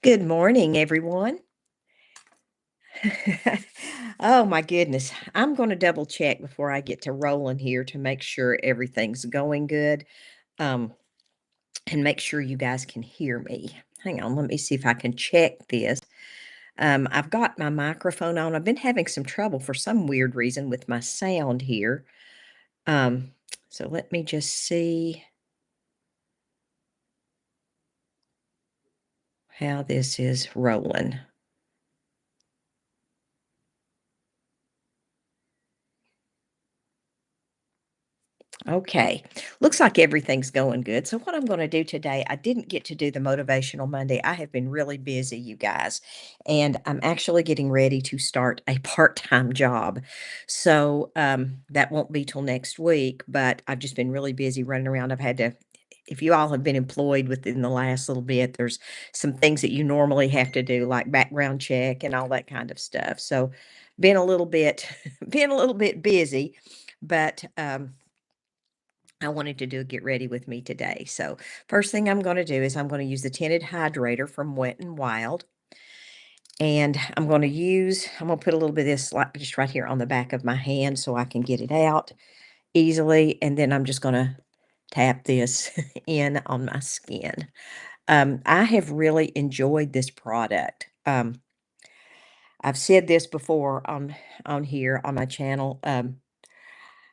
Good morning, everyone. Oh my goodness. I'm going to double check before I get to rolling here to make sure everything's going good. Um, and make sure you guys can hear me. Hang on, let me see if I can check this. I've got my microphone on. I've been having some trouble for some weird reason with my sound here. Um, so let me just see how this is rolling. Okay. Looks like everything's going good. So, what I'm going to do today, I didn't get to do the Motivational Monday. I have been really busy, you guys, and I'm actually getting ready to start a part time job. So, that won't be till next week, but I've just been really busy running around. I've had to, if you all have been employed within the last little bit, there's some things that you normally have to do, like background check and all that kind of stuff. So, been a little bit, been a little bit busy, but, I wanted to do get ready with me today. So first thing I'm going to do is I'm going to use the tinted hydrator from Wet and Wild. And I'm going to put a little bit of this like just right here on the back of my hand so I can get it out easily. And then I'm just going to tap this in on my skin. I have really enjoyed this product. I've said this before on here on my channel.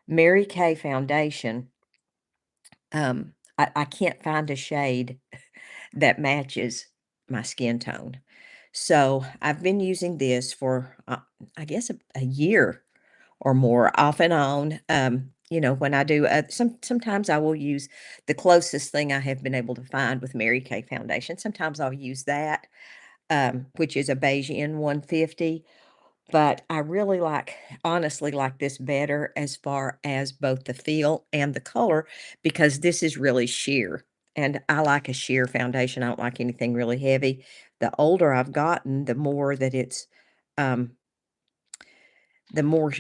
Mary Kay Foundation. I can't find a shade that matches my skin tone. So I've been using this for, I guess, a year or more, off and on. When I do, sometimes I will use the closest thing I have been able to find with Mary Kay Foundation. Sometimes I'll use that, which is a beige N150. But I really honestly like this better as far as both the feel and the color because this is really sheer. And I like a sheer foundation. I don't like anything really heavy. The older I've gotten, the more that um, the more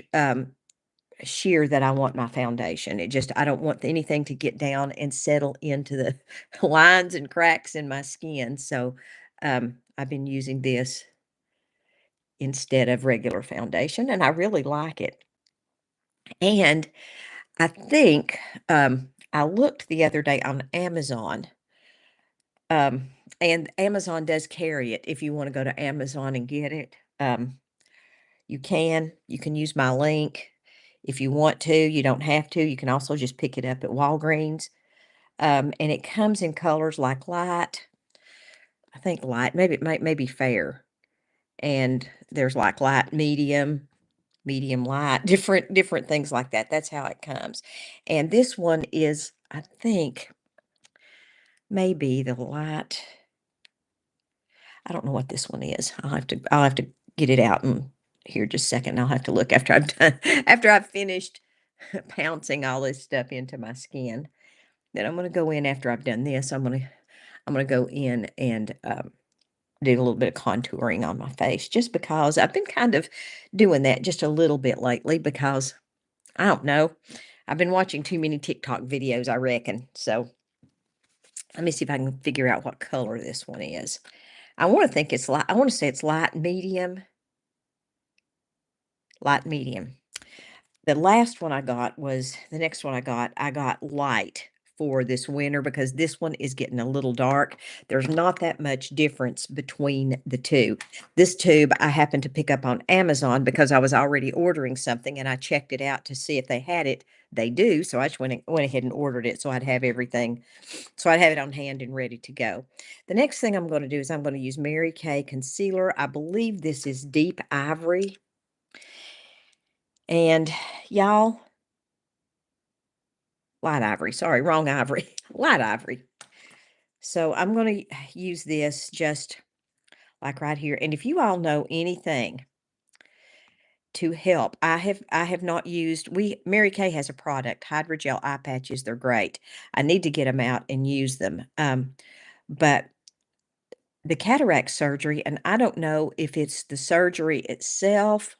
sheer that I want my foundation. I don't want anything to get down and settle into the lines and cracks in my skin. So I've been using this instead of regular foundation, and I really like it. And I think, I looked the other day on Amazon, um, and Amazon does carry it if you wanna go to Amazon and get it. You can. You can use my link if you want to, you don't have to. You can also just pick it up at Walgreens, and it comes in colors like light, I think light, maybe it might maybe fair, and there's like light, medium light, different things like that. That's how it comes. And this one is, I think, maybe the light. I don't know what this one is. I'll have to get it out in here just a second. I'll have to look after I've done after I've finished pouncing all this stuff into my skin. Then I'm gonna go in after I've done this. I'm gonna go in and do a little bit of contouring on my face just because I've been kind of doing that just a little bit lately because I don't know. I've been watching too many TikTok videos, I reckon. So let me see if I can figure out what color this one is. I want to think it's light. I want to say it's light medium. The next one I got light for this winter because this one is getting a little dark. There's not that much difference between the two. This tube I happened to pick up on Amazon because I was already ordering something and I checked it out to see if they had it. They do. So I just went ahead and ordered it so I'd have everything. So I'd have it on hand and ready to go. The next thing I'm going to do is I'm going to use Mary Kay concealer. I believe this is deep ivory. And y'all, light ivory, sorry, wrong ivory, light ivory. So I'm gonna use this just like right here, and if you all know anything to help, I have not used Mary Kay has a product, hydrogel eye patches, they're great. I need to get them out and use them, but the cataract surgery, and I don't know if it's the surgery itself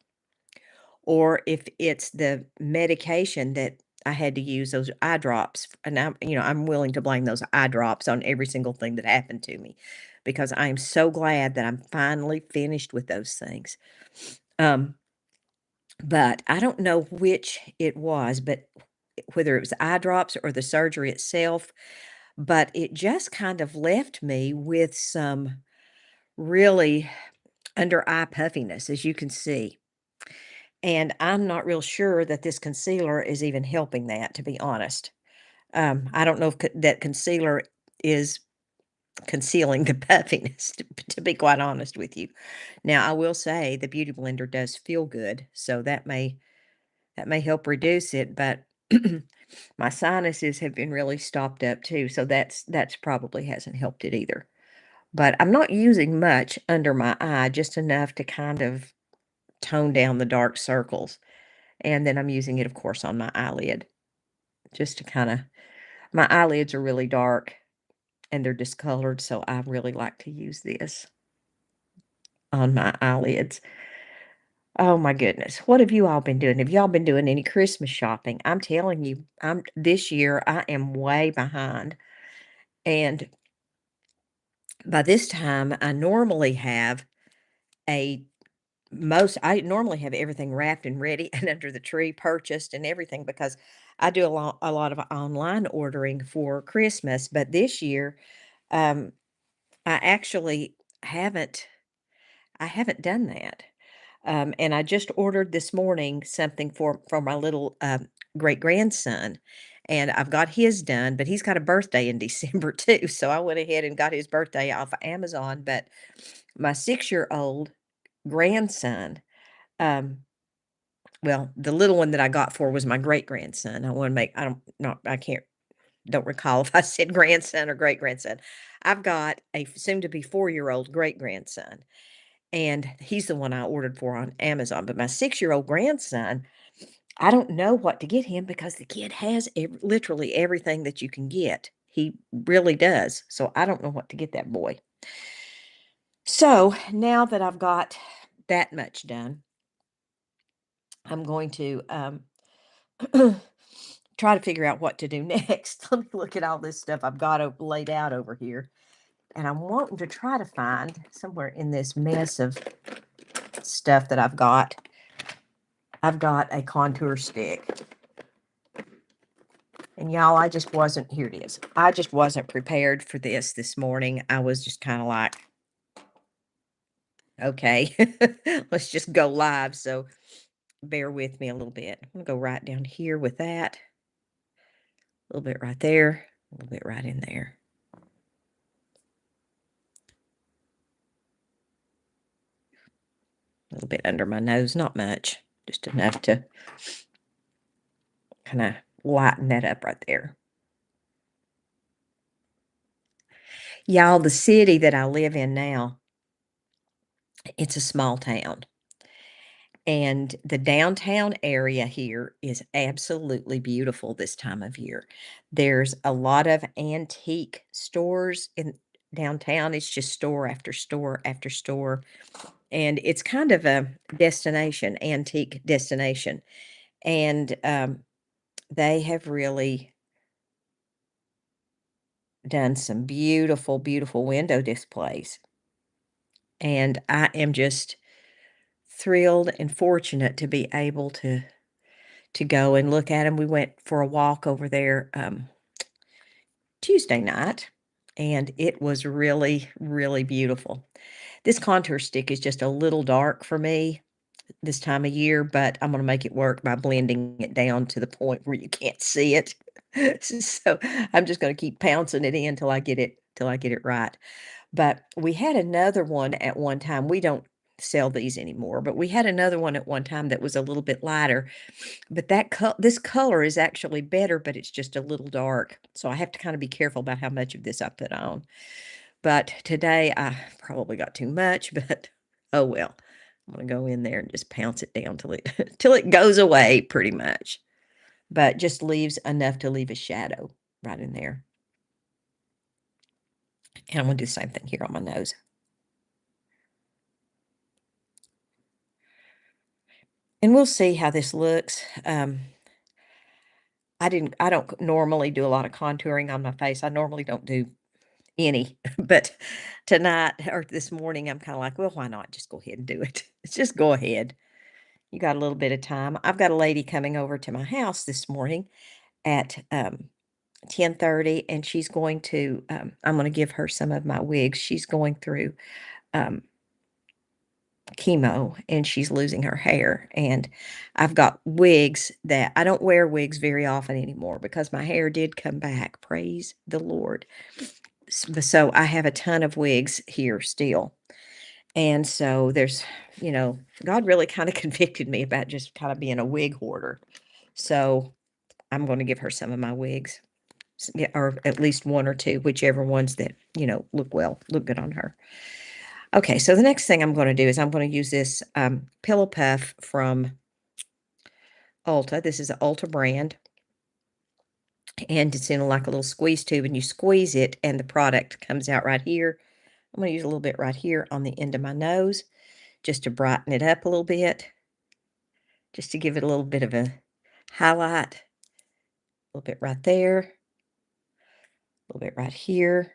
or if it's the medication that I had to use those eye drops, and I'm willing to blame those eye drops on every single thing that happened to me because I am so glad that I'm finally finished with those things. Um, but I don't know which it was, but whether it was the eye drops or the surgery itself, but it just kind of left me with some really under eye puffiness, as you can see. And I'm not real sure that this concealer is even helping that, to be honest. I don't know if that concealer is concealing the puffiness, to be quite honest with you. Now, I will say the Beauty Blender does feel good, so that may help reduce it, but my sinuses have been really stopped up too, so that's probably hasn't helped it either. But I'm not using much under my eye, just enough to kind of tone down the dark circles. And then I'm using it, of course, on my eyelid just to kinda my eyelids are really dark and they're discolored, so I really like to use this on my eyelids. Oh my goodness. What have you all been doing? Have y'all been doing any Christmas shopping? I'm telling you, this year I am way behind. And by this time I normally have a I normally have everything wrapped and ready and under the tree purchased and everything because I do a lot of online ordering for Christmas, but this year um I actually haven't I haven't done that. And I just ordered this morning something for my little, great-grandson, and I've got his done, but he's got a birthday in December too, so I went ahead and got his birthday off of Amazon, but my six-year-old grandson, um well, the little one that I got for was my great-grandson. I wanna make I don't not I can't don't recall if I said grandson or great-grandson. I've got a soon to be four-year-old great-grandson, and he's the one I ordered for on Amazon, but my six-year-old grandson, I don't know what to get him because the kid has literally everything that you can get. He really does, so I don't know what to get that boy. So, now that I've got that much done, I'm going to, try to figure out what to do next. Let me look at all this stuff I've got laid out over here, and I'm wanting to try to find somewhere in this mess of stuff that I've got a contour stick. And y'all, I just wasn't here it is. I just wasn't prepared for this morning. I was just kind of like, okay, let's just go live. So bear with me a little bit. I'm gonna go right down here with that. A little bit right there, a little bit right in there. A little bit under my nose, not much, just enough to kind of lighten that up right there. Y'all, the city that I live in now, it's a small town. And the downtown area here is absolutely beautiful this time of year. There's a lot of antique stores in downtown. It's just store after store after store. And it's kind of a destination, antique destination. And they have really done some beautiful, beautiful window displays. And I am just thrilled and fortunate to be able to go and look at them. We went for a walk over there, Tuesday night, and it was really, really beautiful. This contour stick is just a little dark for me this time of year, but I'm gonna make it work by blending it down to the point where you can't see it. So, I'm just gonna keep pouncing it in till I get it right. But we had another one at one time. We don't sell these anymore, but we had another one at one time that was a little bit lighter, but this color is actually better, but it's just a little dark, so I have to kinda be careful about how much of this I put on. But today, I probably got too much, but oh well. I'm gonna go in there and just pounce it down till it till it goes away pretty much, but just leaves enough to leave a shadow right in there. And I'm gonna do the same thing here on my nose. And we'll see how this looks. I don't normally do a lot of contouring on my face. I normally don't do any, but tonight or this morning, I'm kinda like, "Well, why not? Just go ahead and do it. Just go ahead. You got a little bit of time." I've got a lady coming over to my house this morning at, 10:30, and she's going to, I'm gonna give her some of my wigs. She's going through, um, chemo, and she's losing her hair, and I've got wigs that I don't wear wigs very often anymore because my hair did come back, praise the Lord. So I have a ton of wigs here still. And so there's, God really kind of convicted me about just kind of being a wig hoarder. So I'm going to give her some of my wigs, yeah, or at least one or two, whichever ones that, look good on her. Okay, so the next thing I'm going to do is I'm going to use this Pillow Puff from Ulta. This is an Ulta brand, and it's in like a little squeeze tube, and you squeeze it, and the product comes out right here. I'm going to use a little bit right here on the end of my nose just to brighten it up a little bit, just to give it a little bit of a highlight. A little bit right there, a little bit right here.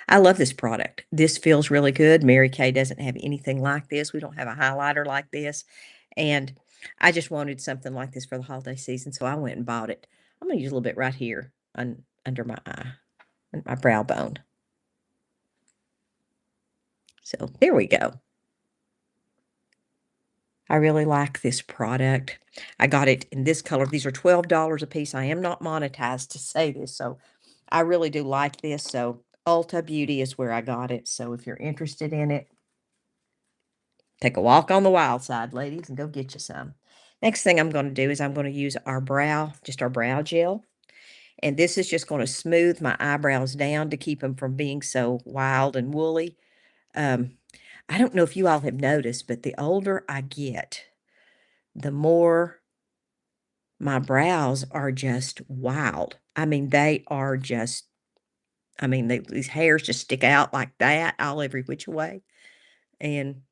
I love this product. This feels really good. Mary Kay doesn't have anything like this. We don't have a highlighter like this. And I just wanted something like this for the holiday season, so I went and bought it. I'm going to use a little bit right here under my eye, and my brow bone. So there we go. I really like this product. I got it in this color. These are $12 a piece. I am not monetized to say this, so I really do like this. So Ulta Beauty is where I got it. So if you're interested in it, take a walk on the wild side, ladies, and go get you some. Next thing I'm going to do is I'm going to use just our brow gel. And this is just going to smooth my eyebrows down to keep them from being so wild and woolly. Um, I don't know if you all have noticed, but the older I get, the more my brows are just wild. I mean, they are just, these hairs just stick out like that all every which way. And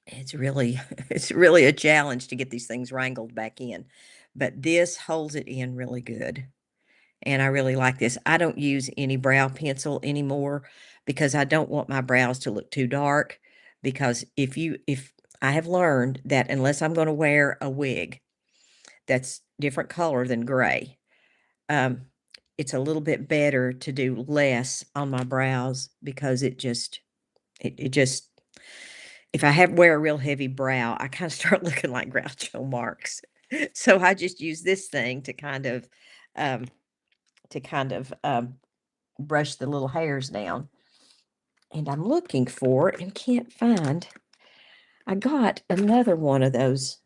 it's really, it's really a challenge to get these things wrangled back in. But this holds it in really good. And I really like this. I don't use any brow pencil anymore because I don't want my brows to look too dark. Because if I have learned that unless I'm going to wear a wig that's different color than gray, um, it's a little bit better to do less on my brows because it just, if I wear a real heavy brow, I kind of start looking like Groucho Marx. So I just use this thing um, to kind of brush the little hairs down. And I'm looking for and can't find. I got another one of those.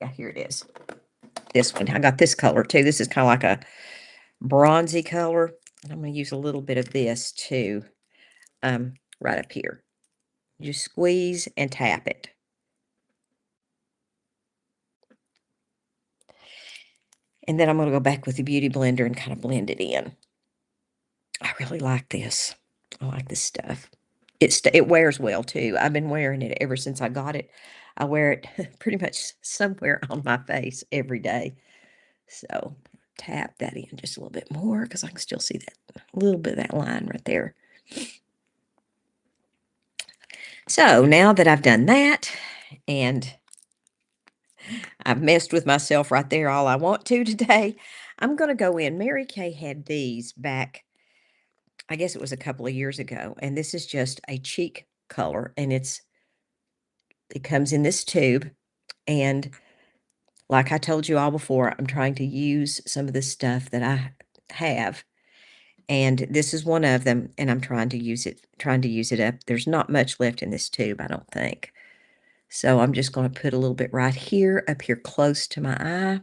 Yeah, here it is. This one. I got this color too. This is kind of like a bronzy color. And I'm going to use a little bit of this too, right up here. Just squeeze and tap it. And then I'm going to go back with the Beauty Blender and kind of blend it in. I really like this. I like this stuff. It wears well too. I've been wearing it ever since I got it. I wear it pretty much somewhere on my face every day. So tap that in just a little bit more because I can still see that a little bit of that line right there. So now that I've done that and I've messed with myself right there all I want to today, I'm going to go in. Mary Kay had these back, I guess it was a couple of years ago, and this is just a cheek color, and it comes in this tube, and like I told you all before, I'm trying to use some of the stuff that I have, and this is one of them, and I'm trying to use it up. There's not much left in this tube, I don't think. So I'm just going to put a little bit right here, up here close to my eye.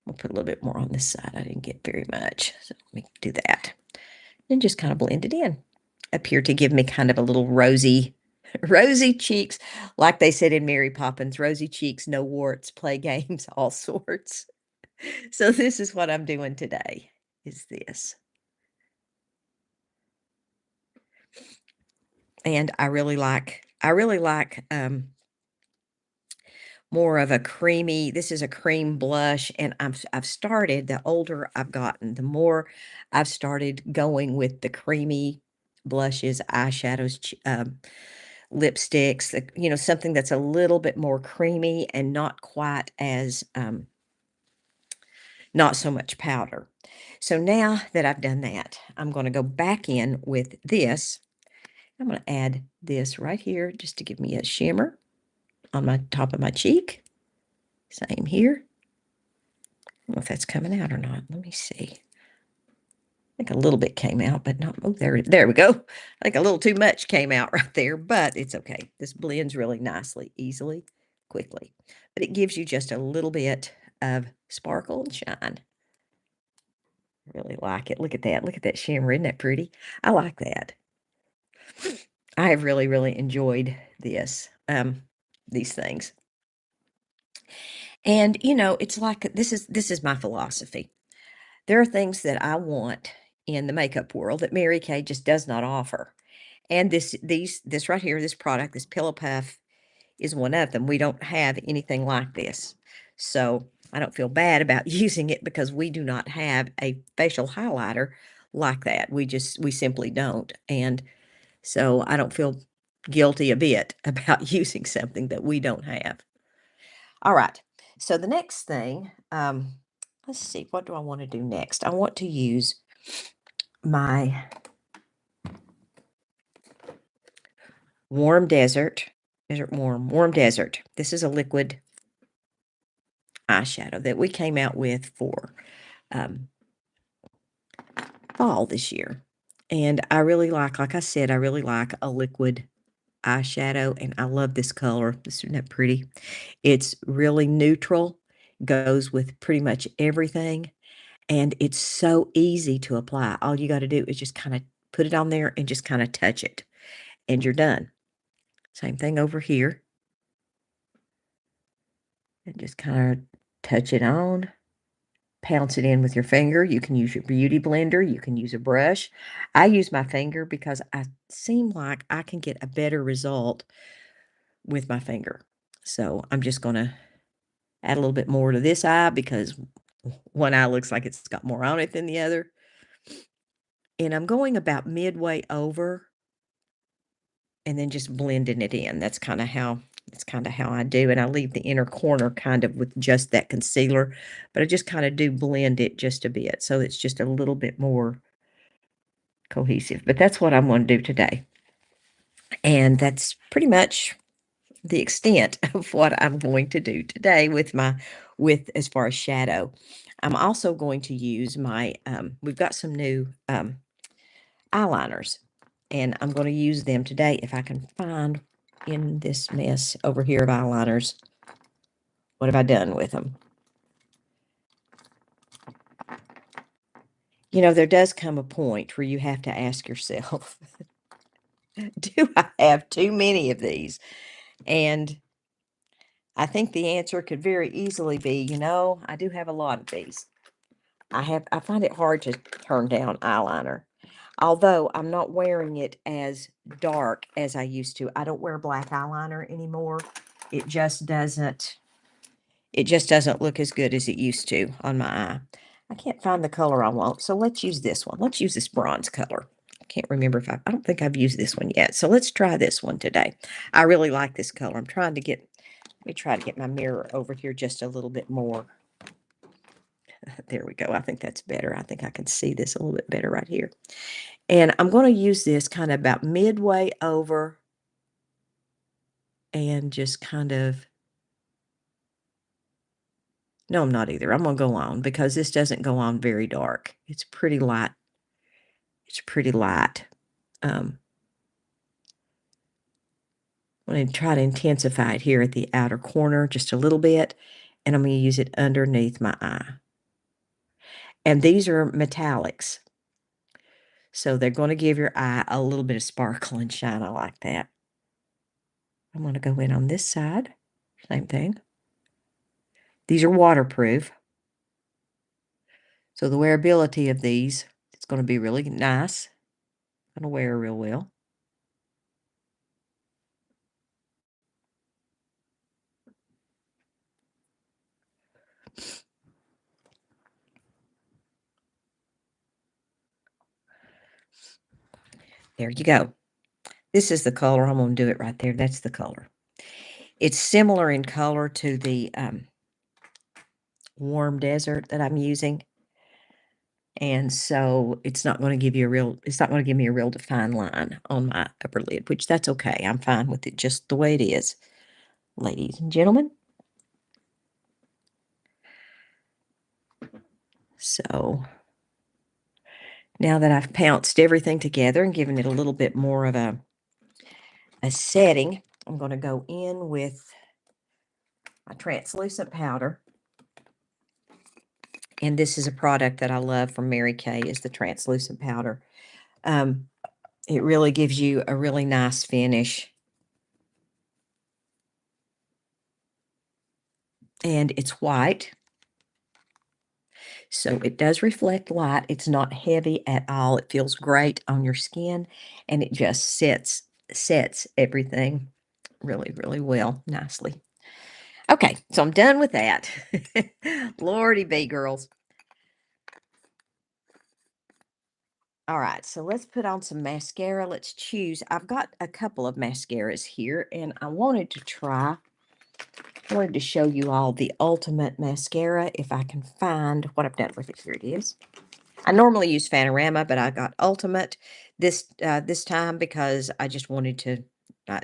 I'll put a little bit more on this side. I didn't get very much, so let me do that. And just kind of blend it in. Up here to give me kind of a little rosy cheeks, like they said in Mary Poppins, rosy cheeks, no warts, play games, all sorts. So this is what I'm doing today, is this. And I really like more of a creamy this is a cream blush, and I've started the older I've gotten, the more I've started going with the creamy blushes, eyeshadows, lipsticks, something that's a little bit more creamy and not quite as, not so much powder. So now that I've done that, I'm gonna go back in with this. I'm gonna add this right here just to give me a shimmer on my top of my cheek. Same here. I don't know if that's coming out or not. Let me see. I think a little bit came out, but not, oh, there we go. I think a little too much came out right there, but it's okay. This blends really nicely, easily, quickly. But it gives you just a little bit of sparkle and shine. I really like it. Look at that. Look at that shimmer. Isn't that pretty? I like that. I have really, really enjoyed these things. And, it's like this is my philosophy. There are things that I want in the makeup world that Mary Kay just does not offer. And this right here, this product, this Pillow Puff is one of them. We don't have anything like this. So I don't feel bad about using it because we do not have a facial highlighter like that. We simply don't. And so I don't feel guilty a bit about using something that we don't have. All right. So the next thing, let's see, what do I want to do next? I want to use my Warm Desert. This is a liquid eyeshadow that we came out with for um, fall this year. And I really like I said, I really like a liquid eyeshadow, and I love this color. Isn't that pretty? It's really neutral, goes with pretty much everything, and it's so easy to apply. All you got to do is just kind of put it on there and just kind of touch it, and you're done. Same thing over here. And just kind of touch it on, pounce it in with your finger. You can use your beauty blender, you can use a brush. I use my finger because I seem like I can get a better result with my finger. So I'm just going to add a little bit more to this eye because one eye looks like it's got more on it than the other. And I'm going about midway over and then just blending it in. That's kind of how I do, and I leave the inner corner kind of with just that concealer, but I just kind of do blend it just a bit, so it's just a little bit more cohesive. But that's what I'm going to do today, and that's pretty much the extent of what I'm going to do today with as far as shadow. I'm also going to use my we've got some new eyeliners, and I'm going to use them today if I can find in this mess over here of eyeliners. What have I done with them? There does come a point where you have to ask yourself, do I have too many of these? And I think the answer could very easily be, I do have a lot of these. I find it hard to turn down eyeliner. Although I'm not wearing it as dark as I used to. I don't wear black eyeliner anymore. It just doesn't it just doesn't look as good as it used to on my eye. I can't find the color I want, so let's use this one. Let's use this bronze color. I can't remember if I don't think I've used this one yet. So let's try this one today. I really like this color. Let me try to get my mirror over here just a little bit more. There we go. I think that's better. I think I can see this a little bit better right here. And I'm going to use this kind of about midway over and just kind of, no, I'm not either. I'm going to go on because this doesn't go on very dark. It's pretty light. It's pretty light. I'm going to try to intensify it here at the outer corner just a little bit, and I'm going to use it underneath my eye. And these are metallics, so they're going to give your eye a little bit of sparkle and shine. I like that. I'm going to go in on this side. Same thing. These are waterproof, so the wearability of these, it's going to be really nice. Going to wear real well. There you go. This is the color. I'm gonna do it right there. That's the color. It's similar in color to the, warm desert that I'm using, and so it's not gonna give you a real it's not gonna give me a real defined line on my upper lid, which that's okay. I'm fine with it just the way it is, ladies and gentlemen. So, now that I've pounced everything together and given it a little bit more of a setting, I'm gonna go in with my translucent powder. And this is a product that I love from Mary Kay is the translucent powder. Um, it really gives you a really nice finish. And it's white, so it does reflect light. It's not heavy at all. It feels great on your skin, and it just sets everything really, really well, nicely. Okay, so I'm done with that. Lordy be, girls. All right, so let's put on some mascara. Let's choose. I've got a couple of mascaras here, and I wanted to show you all the ultimate mascara if I can find what I've done with it. Here it is. I normally use Fanorama, but I got Ultimate this time because I just wanted to.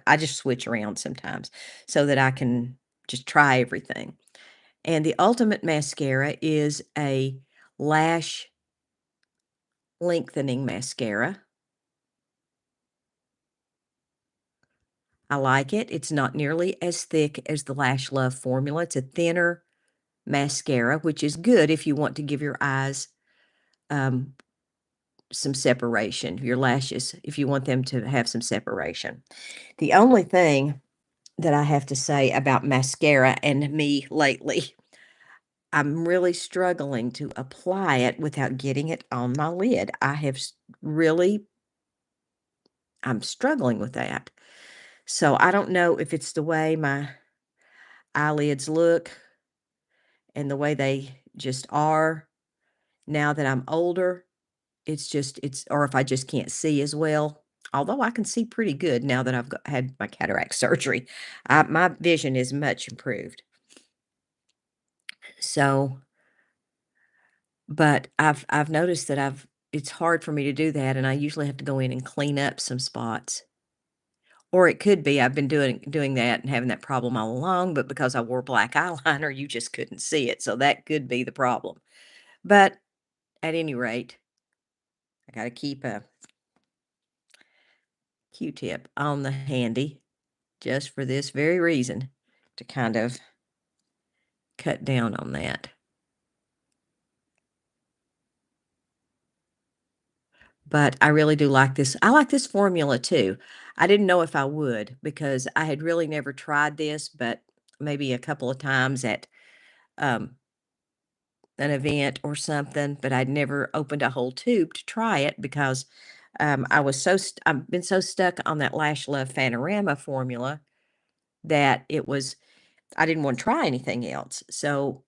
I just switch around sometimes so that I can just try everything. And the Ultimate mascara is a lash lengthening mascara. I like it. It's not nearly as thick as the Lash Love formula. It's a thinner mascara, which is good if you want to give your eyes um, some separation, your lashes, if you want them to have some separation. The only thing that I have to say about mascara and me lately, I'm really struggling to apply it without getting it on my lid. Really, I'm struggling with that. So I don't know if it's the way my eyelids look and the way they just are now that I'm older. Or if I just can't see as well. Although I can see pretty good now that had my cataract surgery. My vision is much improved. So, but I've noticed that it's hard for me to do that, and I usually have to go in and clean up some spots. Or it could be I've been doing that and having that problem all along, but because I wore black eyeliner, you just couldn't see it. So that could be the problem. But at any rate, I got to keep a Q-tip on the handy just for this very reason, to kind of cut down on that. But I really do like this. I like this formula too. I didn't know if I would because I had really never tried this, but maybe a couple of times at um, an event or something, but I'd never opened a whole tube to try it because I've been so stuck on that Lash Love Fanorama formula that I didn't want to try anything else. So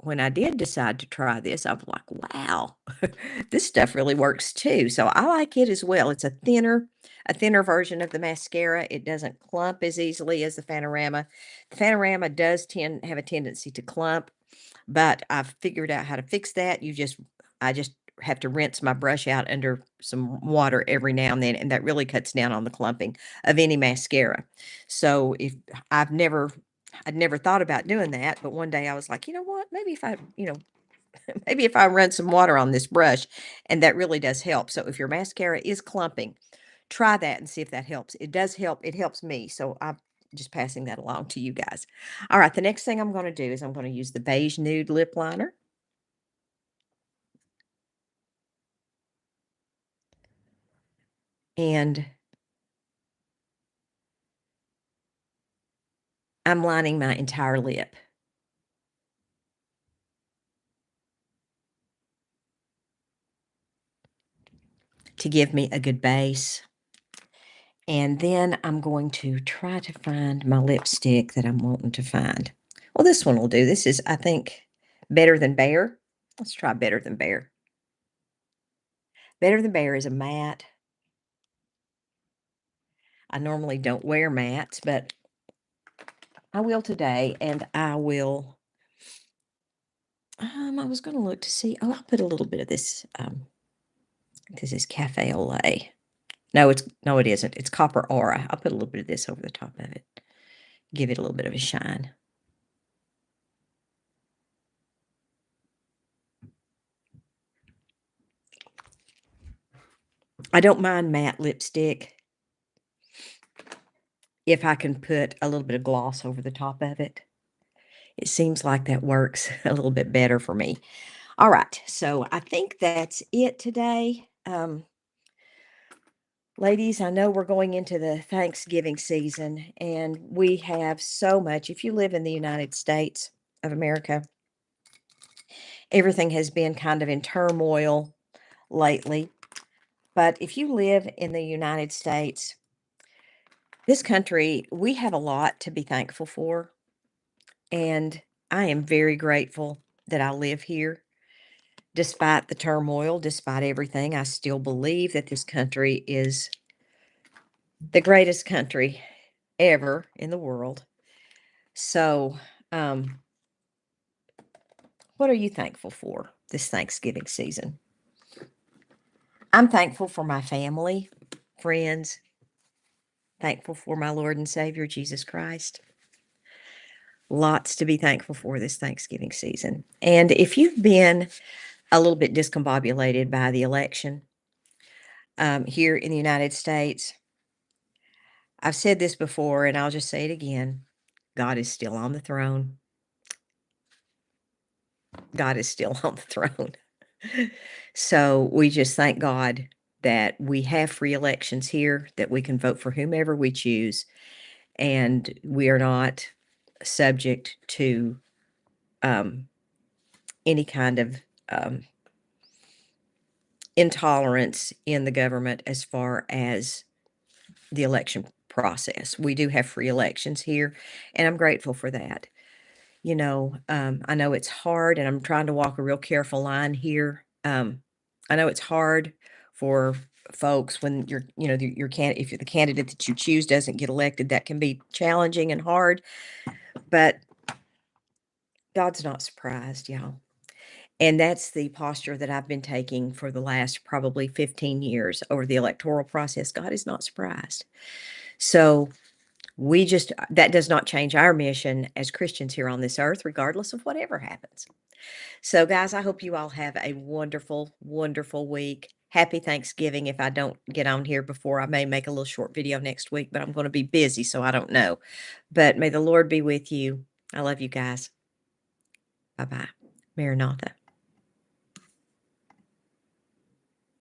when I did decide to try this, I was like, wow, this stuff really works too. So I like it as well. It's a thinner version of the mascara. It doesn't clump as easily as the Fanorama. The Fanorama does have a tendency to clump, but I've figured out how to fix that. I just have to rinse my brush out under some water every now and then, and that really cuts down on the clumping of any mascara. So if I've never I'd never thought about doing that, but one day I was like, "You know what? Maybe if I run some water on this brush," and that really does help. So if your mascara is clumping, try that and see if that helps. It does help. It helps me. So I'm just passing that along to you guys. All right, the next thing I'm going to do is I'm going to use the beige nude lip liner. And I'm lining my entire lip to give me a good base. And then I'm going to try to find my lipstick that I'm wanting to find. Well, this one will do. This is, I think, Better Than Bear. Let's try Better Than Bear. Better Than Bear is a matte. I normally don't wear mats, but I will today, and I will I was gonna look to see. Oh, I'll put a little bit of this is cafe au lait. No, it isn't. It's copper aura. I'll put a little bit of this over the top of it. Give it a little bit of a shine. I don't mind matte lipstick if I can put a little bit of gloss over the top of it. It seems like that works a little bit better for me. All right, so I think that's it today. Ladies, I know we're going into the Thanksgiving season, and we have so much. If you live in the United States of America, everything has been kind of in turmoil lately. But if you live in the United States, this country, we have a lot to be thankful for. And I am very grateful that I live here. Despite the turmoil, despite everything, I still believe that this country is the greatest country ever in the world. So, um, what are you thankful for this Thanksgiving season? I'm thankful for my family, friends, thankful for my Lord and Savior, Jesus Christ. Lots to be thankful for this Thanksgiving season. And if you've been a little bit discombobulated by the election here in the United States, I've said this before and I'll just say it again. God is still on the throne. God is still on the throne. So we just thank God that we have free elections here, that we can vote for whomever we choose, and we are not subject to um, any kind of intolerance in the government as far as the election process. We do have free elections here, and I'm grateful for that. I know it's hard, and I'm trying to walk a real careful line here. I know it's hard for folks when if you're the candidate that you choose doesn't get elected, that can be challenging and hard, but God's not surprised, y'all. And that's the posture that I've been taking for the last probably 15 years over the electoral process. God is not surprised. So that does not change our mission as Christians here on this earth, regardless of whatever happens. So, guys, I hope you all have a wonderful, wonderful week. Happy Thanksgiving. If I don't get on here before, I may make a little short video next week, but I'm going to be busy, so I don't know. But may the Lord be with you. I love you guys. Bye bye. Maranatha.